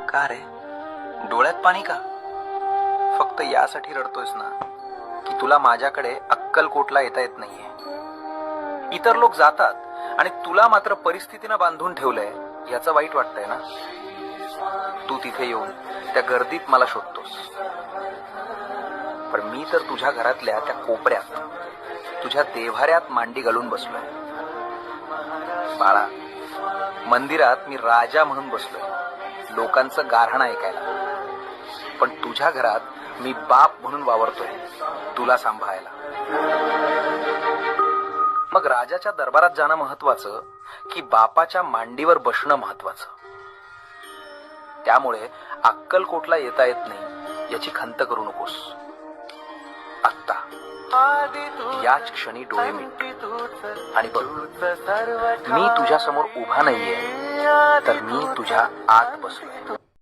का रे, डोळ्यात पाणी का? फक्त यासाठी रडतोयस ना की तुला माझ्याकडे अक्कलकोटला येता येत नाहीये. इतर लोक जातात आणि तुला मात्र परिस्थितीनं बांधून ठेवलंय याचं वाईट वाटतंय ना. तू तिथे येऊन त्या गर्दीत मला शोधतोस, पण मी तर तुझ्या घरातल्या त्या कोपऱ्यात तुझ्या देव्हाऱ्यात मांडी घालून बसलोय. बाळा, मंदिरात मी राजा म्हणून बसलोय लोकांचं गाऱ्हाण ऐकायला, पण तुझ्या घरात मी बाप म्हणून वावरतोय तुला सांभाळायला. मग राजाच्या दरबारात जाणं महत्वाचं की बापाच्या मांडीवर बसणं महत्वाचं? त्यामुळे अक्कलकोटला येता येत नाही याची खंत करू नकोस. आत्ता याच क्षणी डोळे मिट आणि बघ, मी तुझ्या समोर उभा नाहीये, तर मी तुझ्या आत बसलोय.